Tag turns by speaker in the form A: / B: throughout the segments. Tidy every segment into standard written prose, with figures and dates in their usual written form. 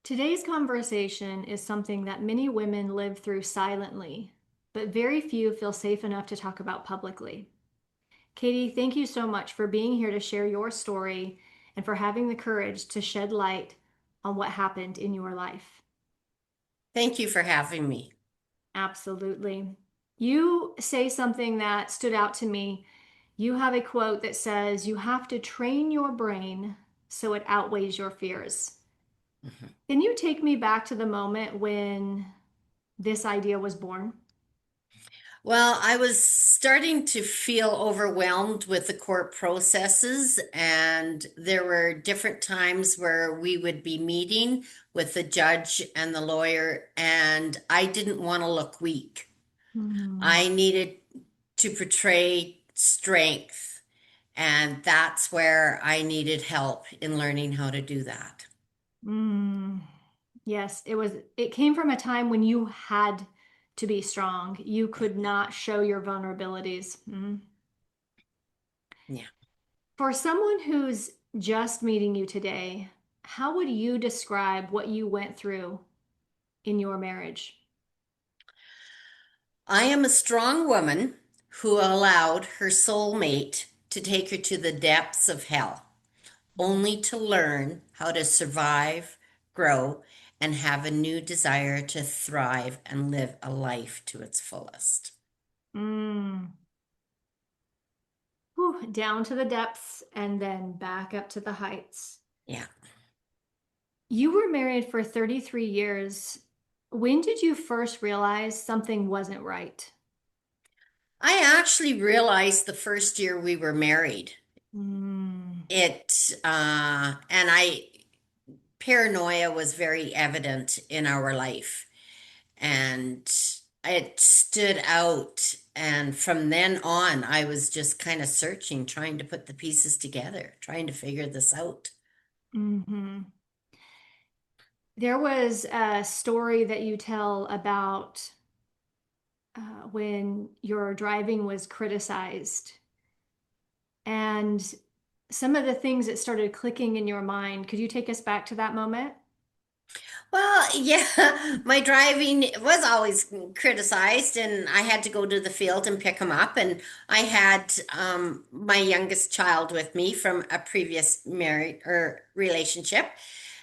A: Today's conversation is something that many women live through silently, but very few feel safe enough to talk about publicly. Katie, thank you so much for being here to share your story and for having the courage to shed light on what happened in your life.
B: Thank you for having me.
A: Absolutely. You say something that stood out to me. You have a quote that says, "You have to train your brain so it outweighs your fears."
B: Mhm.
A: Can you take me back to the moment when this idea was born?
B: Well, I was starting to feel overwhelmed with the court processes, and there were different times where we would be meeting with the judge and the lawyer, and I didn't want to look weak.
A: Mm,
B: I needed to portray strength, and that's where I needed help in learning how to do that.
A: mm. Yes, it came from a time when you had to be strong. You
B: Yeah.
A: could not show your vulnerabilities.
B: Yeah.
A: For someone who's just meeting you today, how would you describe what you went through in your marriage?
B: I am a strong woman who allowed her soulmate to take her to the depths of hell, only to learn how to survive, grow, and have a new desire to thrive and live a life to its fullest.
A: Mm. Whew, down to the depths and then back up to the heights.
B: Yeah.
A: You were married for 33 years. When did you first realize something wasn't right?
B: I actually realized the first year we were married.
A: Mm,
B: And paranoia was very evident in our life. And it stood out. And from then on, I was just kind of searching, trying to put the pieces together, trying to figure this out.
A: hmm. There was a story that you tell about when your driving was criticized and some of the things that started clicking in your mind. Could you take us back to that moment?
B: Well, yeah, my driving was always criticized, and I had to go to the field and pick him up. And I had my youngest child with me from a previous married or relationship.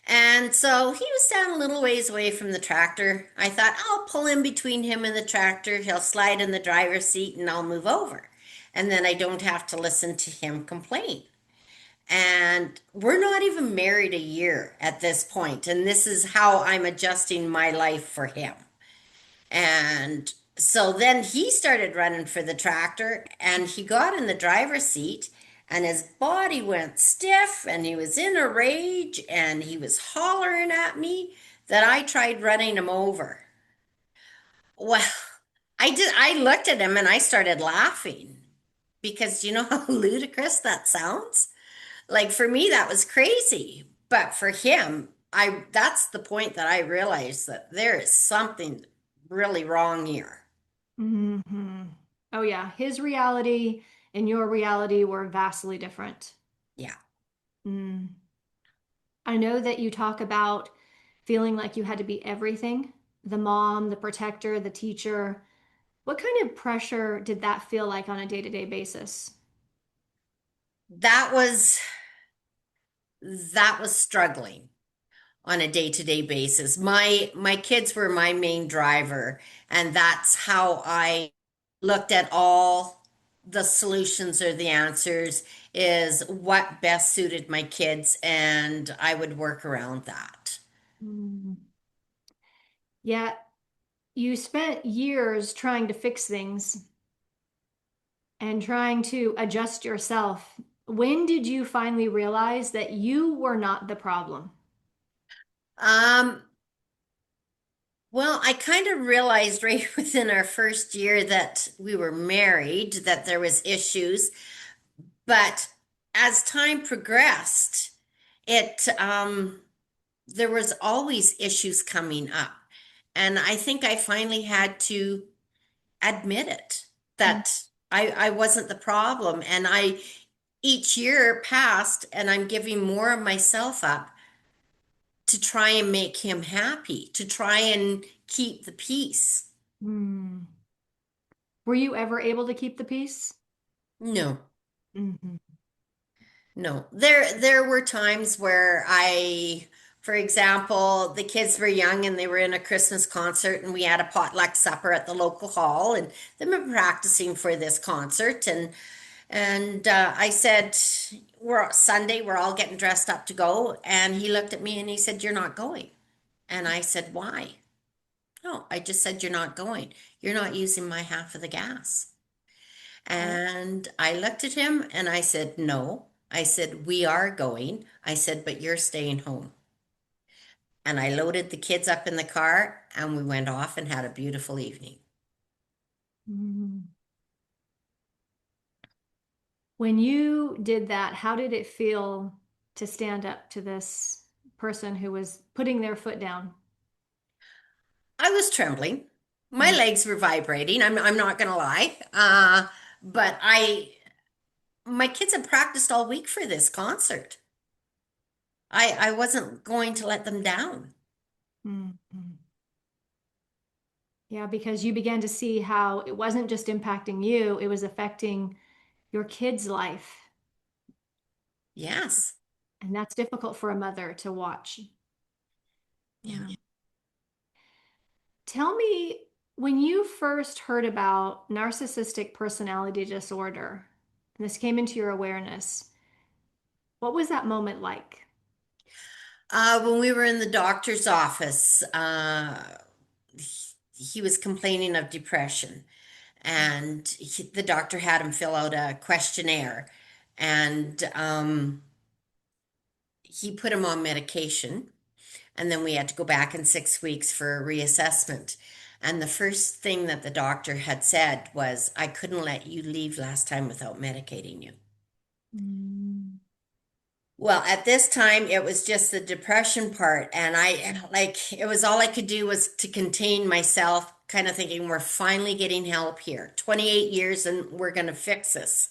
B: And so he was down a little ways away from the tractor. I thought, I'll pull in between him and the tractor. He'll slide in the driver's seat and I'll move over. And then I don't have to listen to him complain. And we're not even married a year at this point, and this is how I'm adjusting my life for him. And so then he started running for the tractor and he got in the driver's seat and his body went stiff and he was in a rage and he was hollering at me that I tried running him over. Well, I looked at him and I started laughing because you know how ludicrous that sounds? Like for me, that was crazy. But for him, that's the point that I realized that there is something really wrong here.
A: Hmm. Oh, yeah. His reality and your reality were vastly different.
B: Yeah.
A: Mm. I know that you talk about feeling like you had to be everything, the mom, the protector, the teacher. What kind of pressure did that feel like on a day-to-day basis?
B: That was that was struggling on a day-to-day basis. My kids were my main driver, and that's how I looked at all the solutions or the answers is what best suited my kids, and I would work around that.
A: Mm. Yet you spent years trying to fix things and trying to adjust yourself. When did you finally realize that you were not the problem?
B: Um, Well, I kind of realized right within our first year that we were married that there was issues, but as time progressed, it there was always issues coming up. And I think I finally had to admit it that I wasn't the problem. And I each year passed and I'm giving more of myself up to try and make him happy, to try and keep the peace.
A: Mm. Were you ever able to keep the peace?
B: No.
A: Hmm.
B: No, there were times where for example, the kids were young and they were in a Christmas concert and we had a potluck supper at the local hall and they were practicing for this concert and I said, "We're Sunday, we're all getting dressed up to go," and he looked at me and he said, "You're not going," and I said, "Why?" "No, I just said you're not going. You're not using my half of the gas."
A: Oh.
B: And I looked at him and I said, "No." I said, "We are going." I said, "But you're staying home." And I loaded the kids up in the car and we went off and had a beautiful evening.
A: Mm. When you did that, how did it feel to stand up to this person who was putting their foot down?
B: I was trembling. My
A: Mm.
B: legs were vibrating. I'm not gonna lie. But my kids had practiced all week for this concert. I wasn't going to let them down.
A: Mm. Mm. Yeah, because you began to see how it wasn't just impacting you, it was affecting your kid's life.
B: Yes.
A: And that's difficult for a mother to watch.
B: Yeah.
A: Yeah. Tell me, when you first heard about narcissistic personality disorder, and this came into your awareness, what was that moment like?
B: When we were in the doctor's office, he was complaining of depression, and the doctor had him fill out a questionnaire, and he put him on medication, and then we had to go back in 6 weeks for a reassessment. And the first thing that the doctor had said was, "I couldn't let you leave last time without medicating you."
A: Mm.
B: Well, at this time, it was just the depression part. And it was all I could do was to contain myself, kind of thinking, we're finally getting help here. 28 years and we're going to fix this.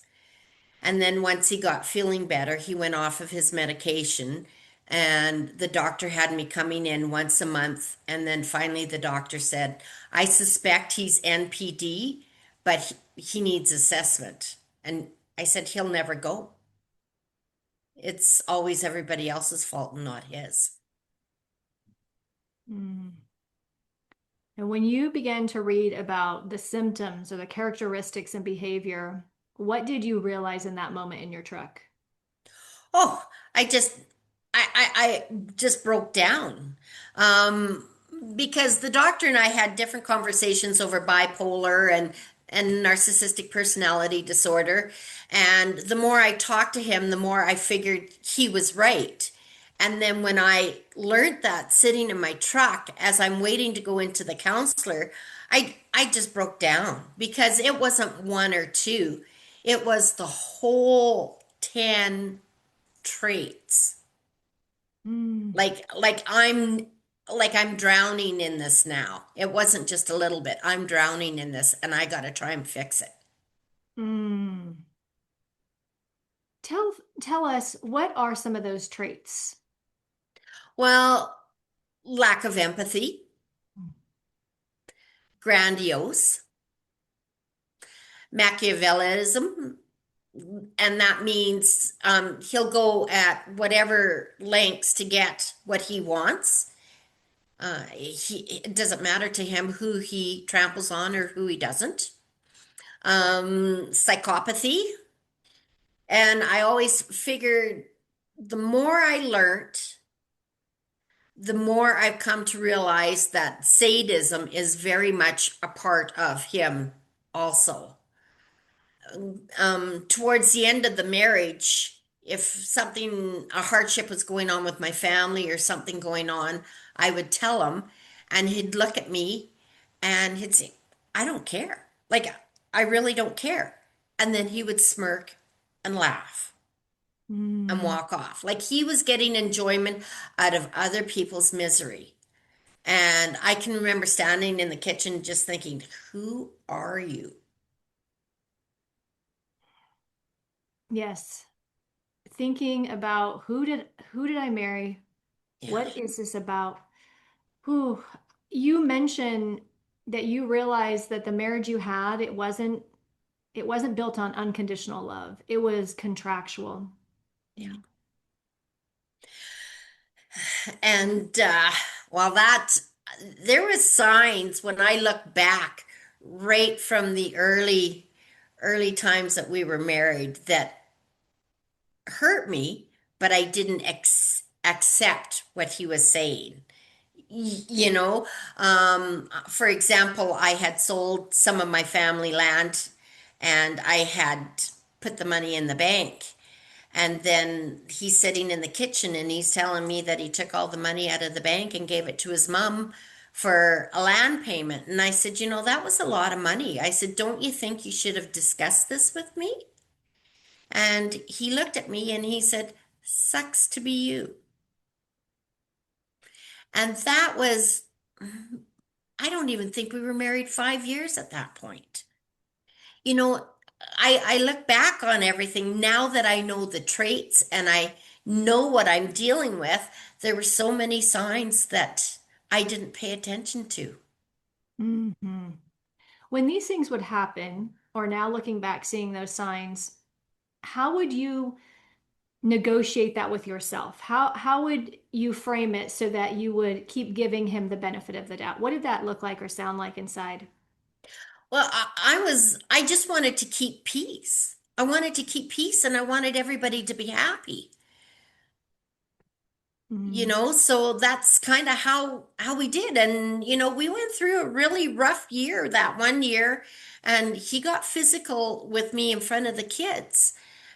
B: And then once he got feeling better, he went off of his medication. And the doctor had me coming in once a month. And then finally, the doctor said, "I suspect he's NPD, but he needs assessment." And I said, "He'll never go. It's always everybody else's fault and not his."
A: Mm. And when you began to read about the symptoms or the characteristics and behavior, what did you realize in that moment in your truck?
B: Oh, I just, I just broke down. Um, because the doctor and I had different conversations over bipolar and narcissistic personality disorder. And the more I talked to him, the more I figured he was right. And then when I learned that sitting in my truck as I'm waiting to go into the counselor, I just broke down because it wasn't one or two. It was the whole 10 traits.
A: Mm.
B: Like I'm drowning in this now. It wasn't just a little bit. I'm drowning in this and I got to try and fix it.
A: Mm. Tell us, what are some of those traits?
B: Well, lack of empathy, grandiose, Machiavellism, and that means he'll go at whatever lengths to get what he wants. It doesn't matter to him who he tramples on or who he doesn't. Psychopathy. And I always figured the more I learned, the more I've come to realize that sadism is very much a part of him also. Towards the end of the marriage, if a hardship was going on with my family or something going on, I would tell him, and he'd look at me and he'd say, "I don't care. Like, I really don't care." And then he would smirk and laugh and
A: Mm.
B: walk off. Like he was getting enjoyment out of other people's misery. And I can remember standing in the kitchen just thinking, "Who are you?"
A: Yes. Thinking about who did I marry?
B: Yeah.
A: What is this about? Whew. You mentioned that you realized that the marriage you had, it wasn't built on unconditional love. It was contractual.
B: Yeah. And while that, there was signs when I look back right from the early times that we were married that hurt me, but I didn't accept what he was saying. You know, for example, I had sold some of my family land and I had put the money in the bank. And then he's sitting in the kitchen and he's telling me that he took all the money out of the bank and gave it to his mom for a land payment. And I said, you know, that was a lot of money. I said, don't you think you should have discussed this with me? And he looked at me and he said, sucks to be you. And that was, I don't even think we were married 5 years at that point. You know, I look back on everything now that I know the traits and I know what I'm dealing with. There were so many signs that I didn't pay attention to.
A: Hmm. When these things would happen, or now looking back, seeing those signs, how would you negotiate that with yourself? How would you frame it so that you would keep giving him the benefit of the doubt? What did that look like or sound like inside?
B: Well, I just wanted to keep peace. I wanted to keep peace and I wanted everybody to be happy. You
A: Mm,
B: know, so that's kind of how we did. And you know, we went through a really rough year that one year, and he got physical with me in front of the kids.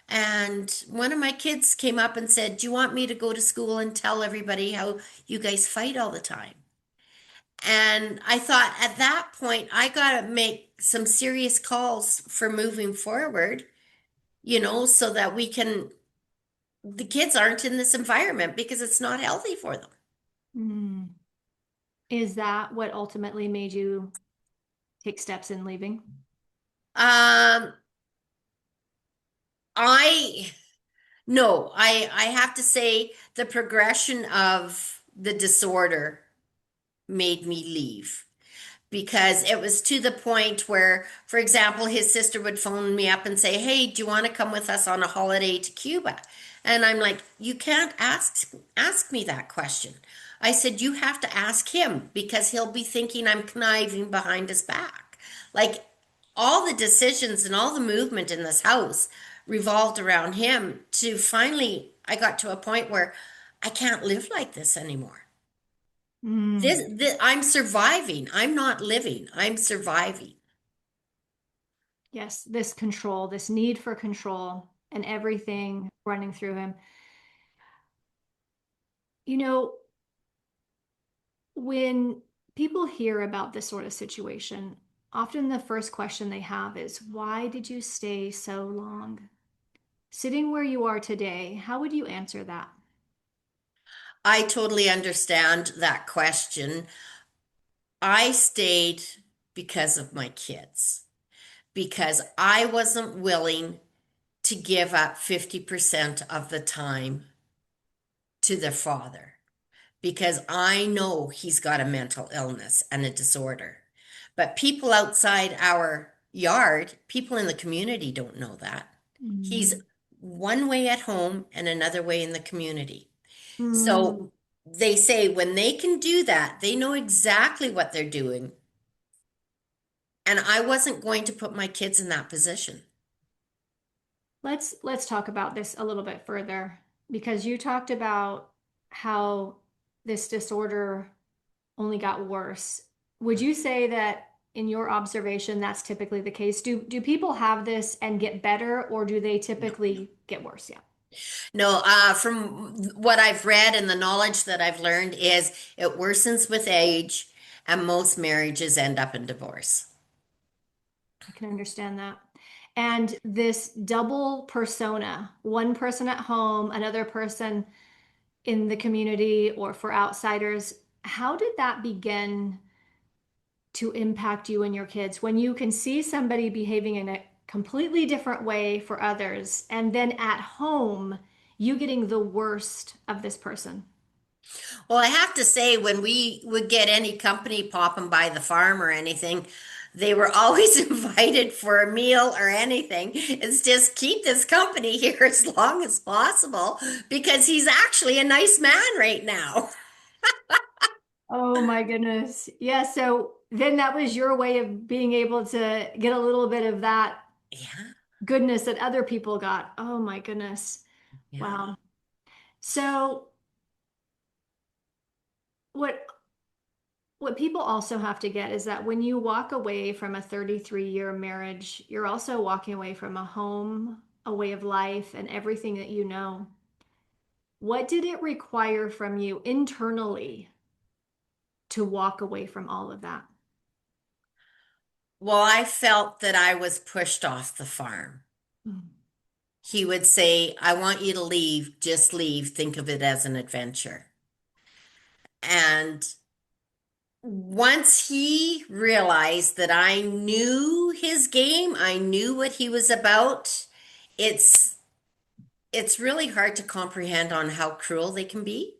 B: And one of my kids came up and said, do you want me to go to school and tell everybody how you guys fight all the time? And I thought at that point I got to make some serious calls for moving forward, you know, so that we can, the kids aren't in this environment because it's not healthy for them.
A: mm. Is that what ultimately made you take steps in leaving?
B: Um, I no, I have to say the progression of the disorder made me leave because it was to the point where, for example, his sister would phone me up and say, "Hey, do you want to come with us on a holiday to Cuba?" And I'm like, "You can't ask me that question." I said, "You have to ask him because he'll be thinking I'm conniving behind his back." Like all the decisions and all the movement in this house revolved around him to finally I got to a point where I can't live like this anymore.
A: Mm.
B: This I'm surviving. I'm not living. I'm surviving.
A: Yes, this control, this need for control, and everything running through him. You know, when people hear about this sort of situation, often the first question they have is, why did you stay so long? Sitting where you are today, how would you answer that?
B: I totally understand that question. I stayed because of my kids, because I wasn't willing to give up 50% of the time to their father, because I know he's got a mental illness and a disorder. But people outside our yard, people in the community don't know that. He's
A: Mm.
B: one way at home and another way in the community.
A: Mm.
B: So they say when they can do that, they know exactly what they're doing. And I wasn't going to put my kids in that position.
A: Let's talk about this a little bit further because you talked about how this disorder only got worse. Would you say that in your observation that's typically the case? Do people have this and get better or do they
B: No.
A: typically get worse? Yeah.
B: No, from what I've read and the knowledge that I've learned is it worsens with age and most marriages end up in divorce.
A: I can understand that. And this double persona, one person at home, another person in the community or for outsiders, how did that begin to impact you and your kids when you can see somebody behaving in a completely different way for others, and then at home, you getting the worst of this person?
B: Well, I have to say, when we would get any company popping by the farm or anything, they were always invited for a meal or anything. It's just keep this company here as long as possible because he's actually a nice man right now.
A: Oh my goodness. Yeah, so then that was your way of being able to get a little bit of that
B: Yeah,
A: goodness that other people got. Oh my goodness.
B: yeah.
A: Wow. So what what people also have to get is that when you walk away from a 33-year marriage, you're also walking away from a home, a way of life, and everything that you know. What did it require from you internally to walk away from all of that?
B: Well, I felt that I was pushed off the farm.
A: Mm.
B: He would say, I want you to leave, just leave. Think of it as an adventure. And once he realized that I knew his game, I knew what he was about, it's it's really hard to comprehend on how cruel they can be.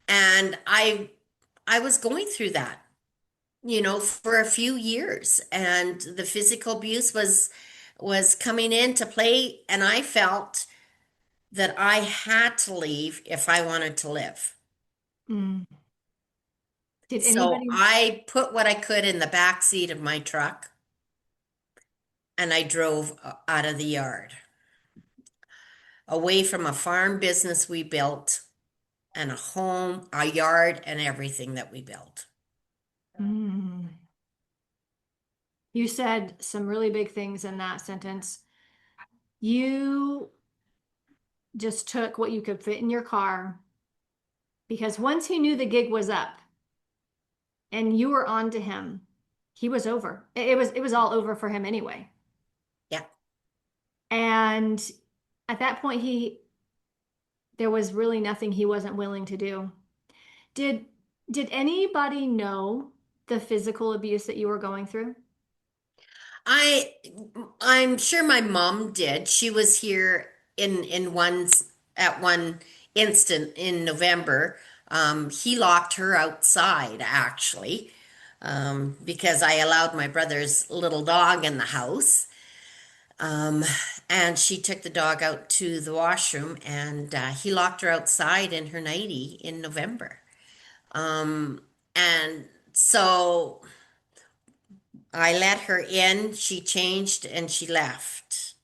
B: And I was going through that, for a few years, and the physical abuse was coming into play, and I felt that I had to leave if I wanted to live.
A: Mm. Did
B: So
A: anybody?
B: I put what I could in the back seat of my truck and I drove out of the yard, away from a farm business we built and a home, a yard, and everything that we built.
A: Mm. You said some really big things in that sentence. You just took what you could fit in your car because once he knew the gig was up and you were on to him, he was over. It was all over for him anyway.
B: Yeah.
A: And at that point there was really nothing he wasn't willing to do. Did did anybody know the physical abuse that you were going through?
B: I I'm sure my mom did. She was here in at one instant in November. He locked her outside actually, because I allowed my brother's little dog in the house. Um, and she took the dog out to the washroom, and he locked her outside in her nightie in November. And so I let her in, she changed, and she left.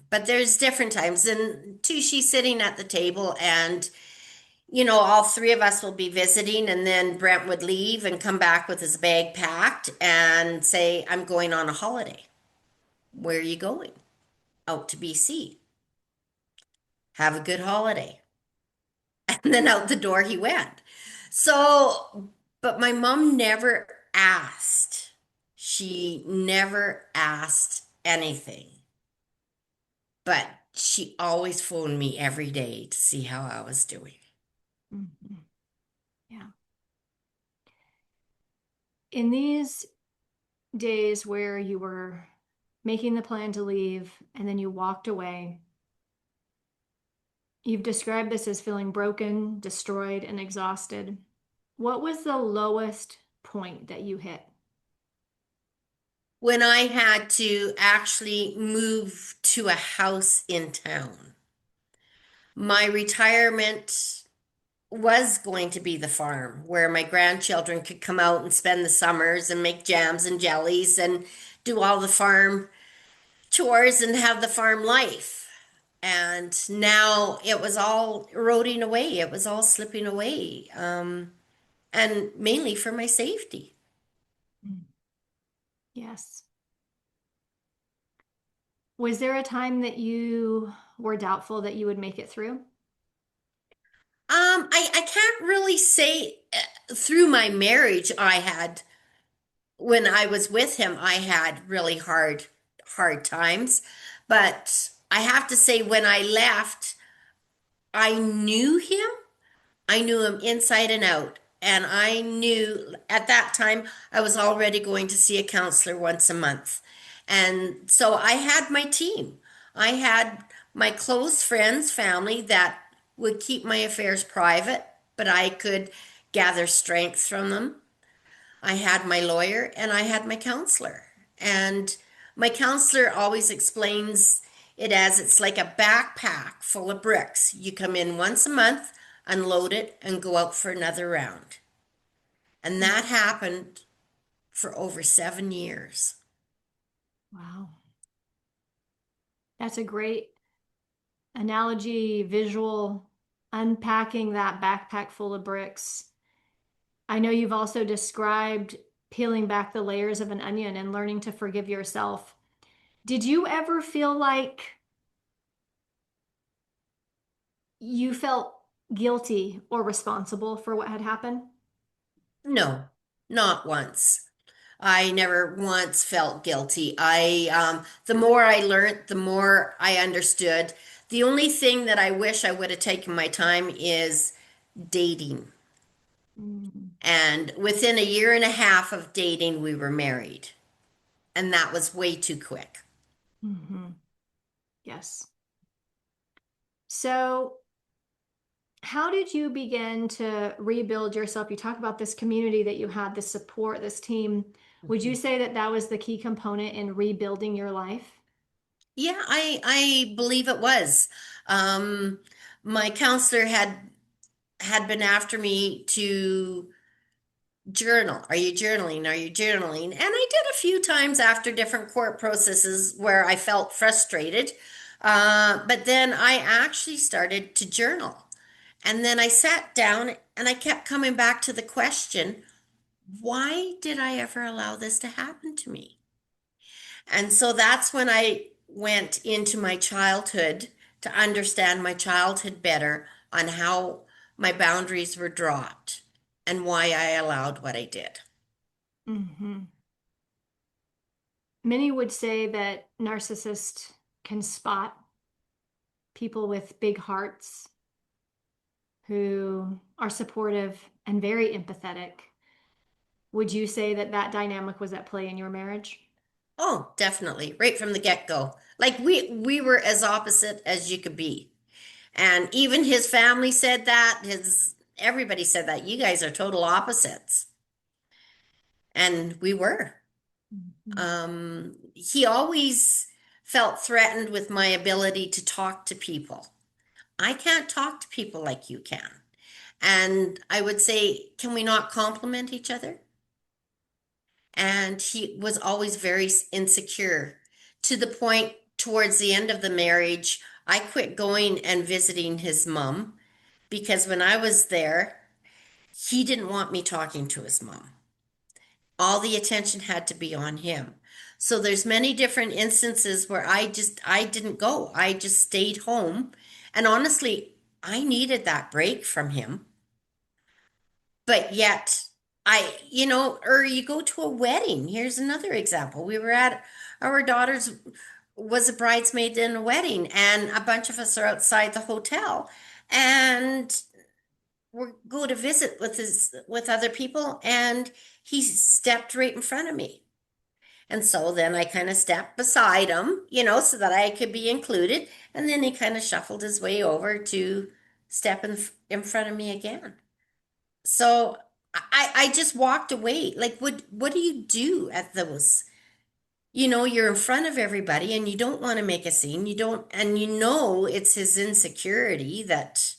B: But there's different times, and too, she's sitting at the table, and all three of us will be visiting, and then Brent would leave and come back with his bag packed and say, I'm going on a holiday. Where are you going? Out to BC. Have a good holiday. And then out the door he went. So, but my mom never asked. She never asked anything. But she always phoned me every day to see how I was doing.
A: Mhm. Yeah. In these days where you were making the plan to leave and then you walked away, you've described this as feeling broken, destroyed, and exhausted. What was the lowest point that you hit?
B: When I had to actually move to a house in town, my retirement was going to be the farm where my grandchildren could come out and spend the summers and make jams and jellies and do all the farm chores and have the farm life. And now it was all eroding away. It was all slipping away. And mainly for my safety.
A: Mm. Yes. Was there a time that you were doubtful that you would make it through?
B: I can't really say through my marriage I had when I was with him, I had really hard times. But I have to say, when I left, I knew him. I knew him inside and out. And I knew at that time I was already going to see a counselor once a month. And so I had my team. I had my close friends, family that would keep my affairs private, but I could gather strength from them. I had my lawyer and I had my counselor. And my counselor always explains it as it's like a backpack full of bricks. You come in once a month, unload it, and go out for another round. And
A: Mm.
B: that happened for over 7 years.
A: Wow. That's a great analogy, visual, unpacking that backpack full of bricks. I know you've also described peeling back the layers of an onion and learning to forgive yourself. Did you ever feel like you felt guilty or responsible for what had happened?
B: No, not once. I never once felt guilty. The more I learned, the more I understood. The only thing that I wish I would have taken my time is dating.
A: Mm.
B: And within a year and a half of dating, we were married. And that was way too quick.
A: Mhm. Yes. So, how did you begin to rebuild yourself? You talk about this community that you had, this support, this team. Would you
B: Mhm.
A: say that that was the key component in rebuilding your life?
B: Yeah, I believe it was. Um, my counselor had been after me to journal. Are you journaling? Are you journaling? And I did a few times after different court processes where I felt frustrated. But then I actually started to journal. And then I sat down and I kept coming back to the question, why did I ever allow this to happen to me? And so that's when I went into my childhood to understand my childhood better on how my boundaries were dropped and why I allowed what I did.
A: Hmm. Many would say that narcissists can spot people with big hearts who are supportive and very empathetic. Would you say that that dynamic was at play in your marriage?
B: Oh, definitely. Right from the get-go. Like we were as opposite as you could be. And even his family said that, his everybody said that. You guys are total opposites. And we were.
A: Mhm.
B: He always felt threatened with my ability to talk to people. I can't talk to people like you can. And I would say, can we not compliment each other? And he was always very insecure to the point towards the end of the marriage, I quit going and visiting his mom because when I was there, he didn't want me talking to his mom. All the attention had to be on him. So there's many different instances where I didn't go. I just stayed home. And honestly, I needed that break from him. But yet or you go to a wedding. Here's another example. We were at our daughter's was a bridesmaid in a wedding, and a bunch of us are outside the hotel, and we go to visit with other people, and he stepped right in front of me. And so then I kind of stepped beside him, so that I could be included. And then he kind of shuffled his way over to step in front of me again. So I just walked away. Like, what do you do at those? You're in front of everybody and you don't want to make a scene. You don't, and it's his insecurity that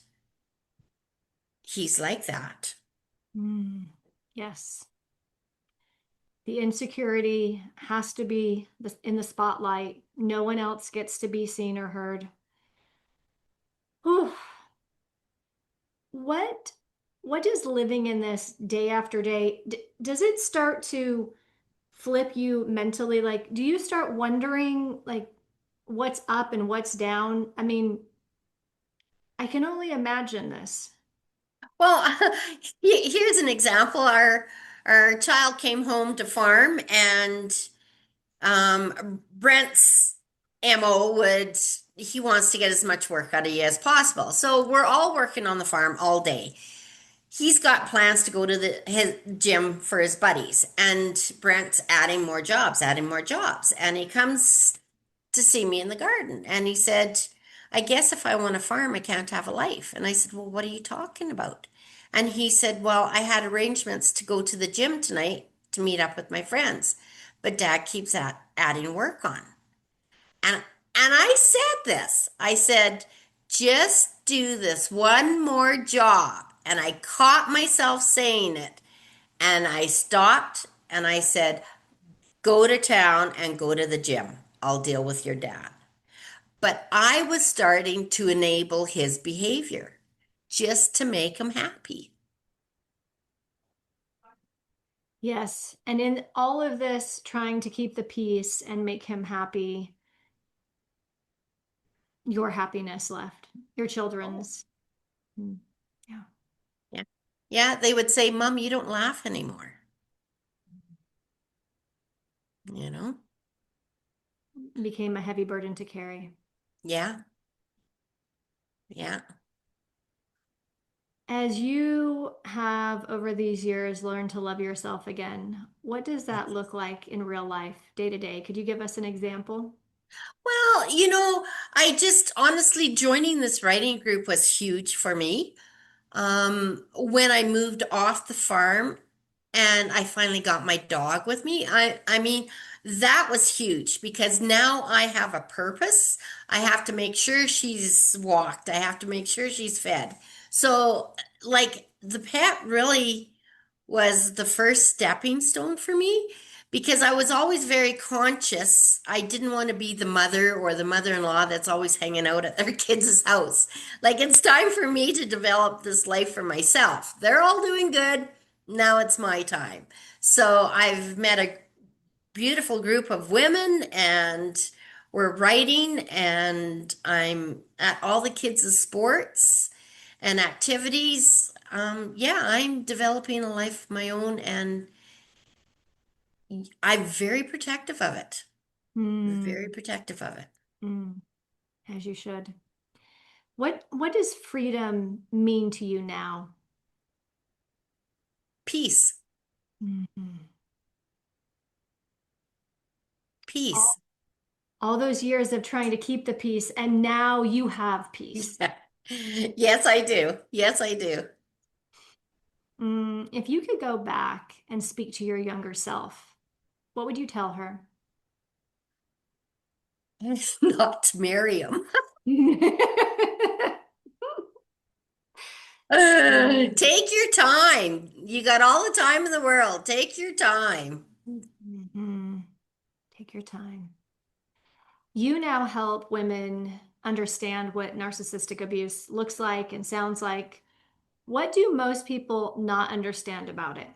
B: he's like that.
A: Mm. Yes. The insecurity has to be in the spotlight. No one else gets to be seen or heard. Whew. What what does living in this day after day, does it start to flip you mentally? Like, do you start wondering like what's up and what's down? I mean, I can only imagine this.
B: Well, here's an example. Our child came home to farm, and Brent's MO would he wants to get as much work out of you as possible. So we're all working on the farm all day. He's got plans to go to his gym for his buddies, and Brent's adding more jobs, and he comes to see me in the garden, and he said, I guess if I want to farm, I can't have a life. And I said, well, what are you talking about? And he said, well, I had arrangements to go to the gym tonight to meet up with my friends, but dad keeps adding work on. And I said this. I said, just do this one more job. And I caught myself saying it. And I stopped and I said, go to town and go to the gym. I'll deal with your dad. But I was starting to enable his behavior just to make him happy.
A: Yes. And in all of this, trying to keep the peace and make him happy, your happiness left, your
B: Oh,
A: children's. Mm. Yeah.
B: yeah. Yeah, they would say, Mom, you don't laugh anymore. You know?
A: Became a heavy burden to carry.
B: Yeah, yeah.
A: As you have over these years learned to love yourself again, what does that look like in real life, day to day? Could you give us an example?
B: Well, I just honestly joining this writing group was huge for me. When I moved off the farm and I finally got my dog with me, I mean, that was huge because now I have a purpose. I have to make sure she's walked. I have to make sure she's fed. So, like, the pet really was the first stepping stone for me because I was always very conscious. I didn't want to be the mother or the mother-in-law that's always hanging out at their kids' house. Like it's time for me to develop this life for myself. They're all doing good. Now it's my time. So I've met a beautiful group of women and we're writing and I'm at all the kids' sports and activities. Yeah, I'm developing a life of my own and I'm very protective of it. Very
A: Mm,
B: protective of it.
A: mm, as you should. What does freedom mean to you now?
B: Peace.
A: Mhm.
B: Peace.
A: All those years of trying to keep the peace, and now you have peace.
B: Yeah. Yes, I do. Yes, I do.
A: If you could go back and speak to your younger self, what would you tell her?
B: Not to marry him. Take your time. You got all the time in the world. Take your time.
A: Mhm. Take your time. You now help women understand what narcissistic abuse looks like and sounds like. What do most people not understand about it?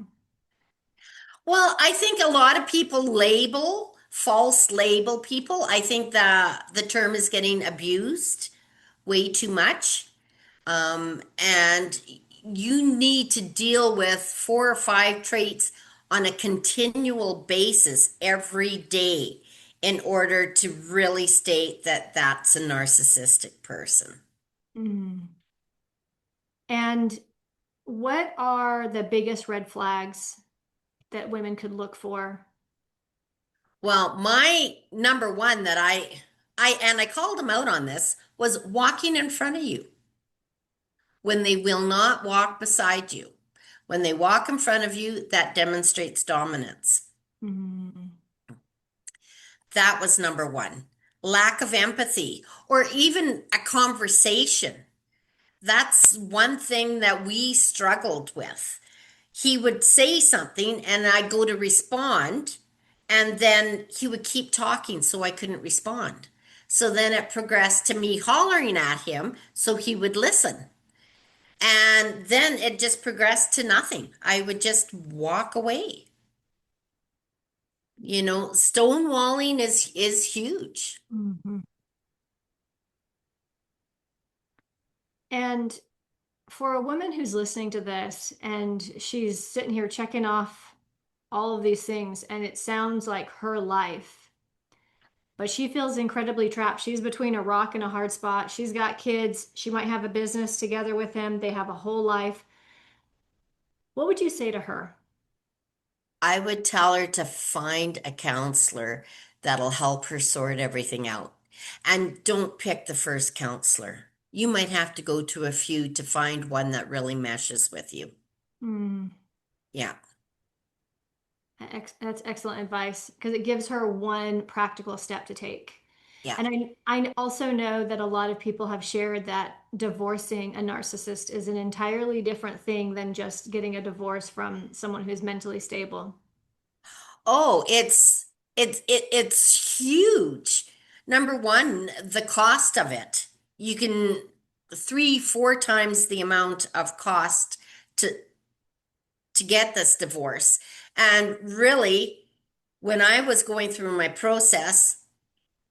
B: Well, I think a lot of people false label people. I think the term is getting abused way too much. And you need to deal with 4 or 5 traits on a continual basis every day in order to really state that that's a narcissistic person.
A: Mm. And what are the biggest red flags that women could look for?
B: Well, my number one that I called him out on this was walking in front of you when they will not walk beside you. When they walk in front of you, that demonstrates dominance.
A: Mm.
B: That was number one. Lack of empathy or even a conversation. That's one thing that we struggled with. He would say something and I'd go to respond, and then he would keep talking, so I couldn't respond. So then it progressed to me hollering at him so he would listen. And then it just progressed to nothing. I would just walk away. Stonewalling is huge.
A: Mhm. And for a woman who's listening to this and she's sitting here checking off all of these things, and it sounds like her life, but she feels incredibly trapped. She's between a rock and a hard spot. She's got kids. She might have a business together with him. They have a whole life. What would you say to her?
B: I would tell her to find a counselor that'll help her sort everything out. And don't pick the first counselor. You might have to go to a few to find one that really meshes with you.
A: Mm,
B: Yeah.
A: that's excellent advice because it gives her one practical step to take.
B: Yeah.
A: And I also know that a lot of people have shared that divorcing a narcissist is an entirely different thing than just getting a divorce from someone who's mentally stable.
B: Oh, it's huge. Number one, the cost of it. You can three, four times the amount of cost to get this divorce. And really, when I was going through my process,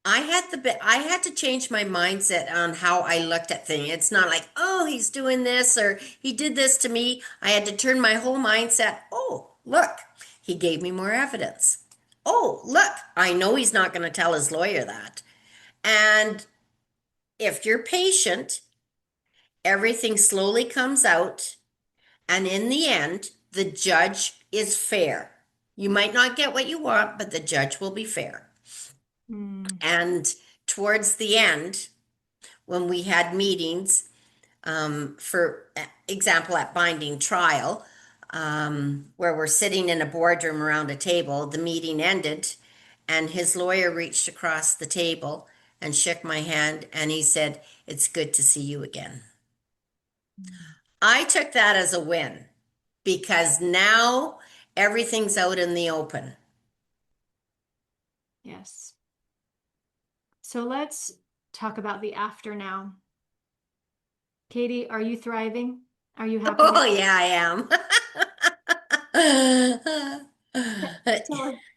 B: I had to change my mindset on how I looked at things. It's not like, oh, he's doing this or he did this to me. I had to turn my whole mindset. Oh, look, he gave me more evidence. Oh, look, I know he's not going to tell his lawyer that. And if you're patient, everything slowly comes out. And in the end, the judge is fair. You might not get what you want, but the judge will be fair.
A: Mm,
B: And towards the end, when we had meetings, for example, at binding trial, where we're sitting in a boardroom around a table, the meeting ended, and his lawyer reached across the table and shook my hand, and he said, "It's good to see you again." I took that as a win because now everything's out in the open.
A: yes. So let's talk about the after now. Katie, are you thriving? Are you happy
B: Oh,
A: now?
B: yeah, I am.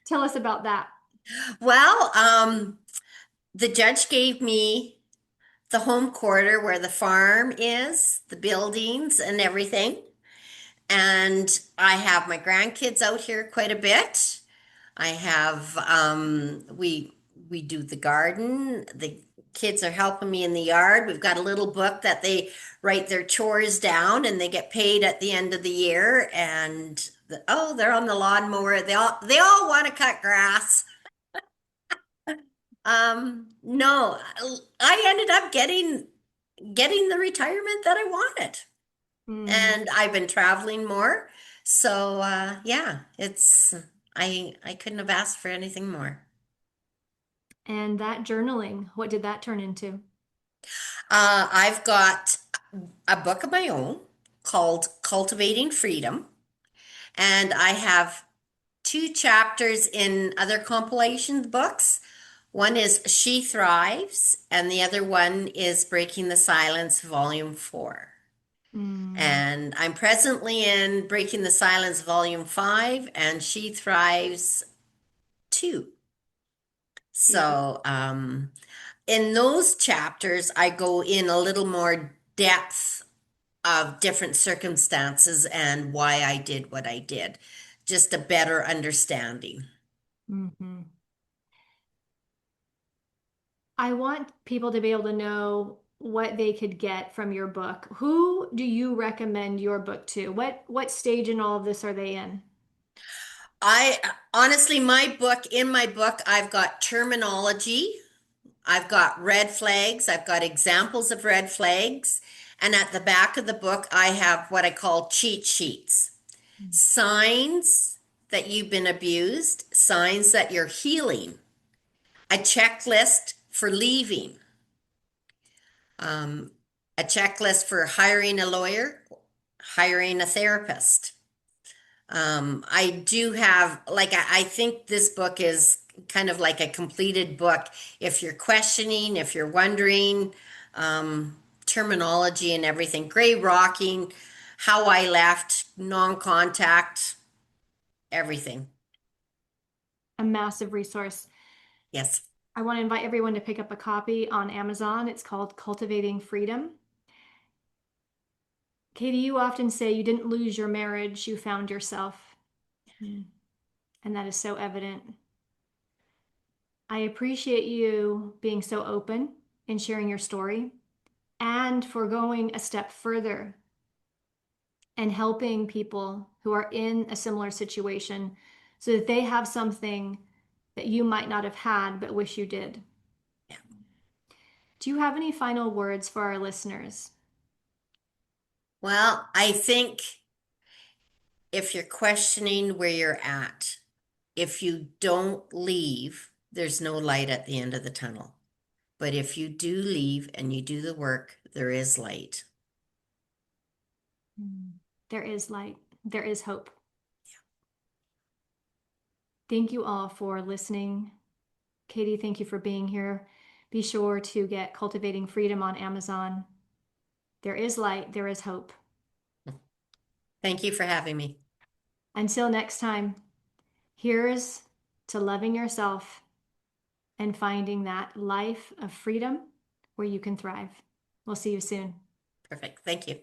A: Tell us about that.
B: Well, the judge gave me the home quarter where the farm is, the buildings and everything. And I have my grandkids out here quite a bit. I have we do the garden. The kids are helping me in the yard. We've got a little book that they write their chores down and they get paid at the end of the year. And oh, they're on the lawnmower. They all want to cut grass. No, I ended up getting the retirement that I wanted.
A: Mm.
B: And I've been traveling more. So yeah, it's I couldn't have asked for anything more.
A: And that journaling, what did that turn into?
B: I've got a book of my own called Cultivating Freedom, and I have two chapters in other compilation books. One is She Thrives, and the other one is Breaking the Silence, Volume 4.
A: Mm.
B: And I'm presently in Breaking the Silence, Volume 5, and She Thrives 2.
A: Beautiful.
B: So, in those chapters, I go in a little more depth of different circumstances and why I did what I did. Just a better understanding.
A: Hmm. I want people to be able to know what they could get from your book. Who do you recommend your book to? What stage in all of this are they in?
B: I honestly, in my book, I've got terminology, I've got red flags, I've got examples of red flags, and at the back of the book, I have what I call cheat sheets. Signs that you've been abused, signs that you're healing, a checklist for leaving, um, a checklist for hiring a lawyer, hiring a therapist. I do have, like, I think this book is kind of like a completed book. If you're questioning, if you're wondering, terminology and everything, gray rocking, how I left, non contact, everything.
A: A massive resource.
B: Yes.
A: I want to invite everyone to pick up a copy on Amazon. It's called Cultivating Freedom. Katie, you often say you didn't lose your marriage, you found yourself. Mm. And that is so evident. I appreciate you being so open and sharing your story and for going a step further and helping people who are in a similar situation so that they have something that you might not have had but wish you did. Do you have any final words for our listeners?
B: Well, I think if you're questioning where you're at, if you don't leave, there's no light at the end of the tunnel. But if you do leave and you do the work, there is light.
A: Mm. There is light, there is hope. Thank you all for listening. Katie, thank you for being here. Be sure to get Cultivating Freedom on Amazon. There is light, there is hope.
B: Thank you for having me.
A: Until next time, here's to loving yourself and finding that life of freedom where you can thrive. We'll see you soon.
B: Perfect. Thank you.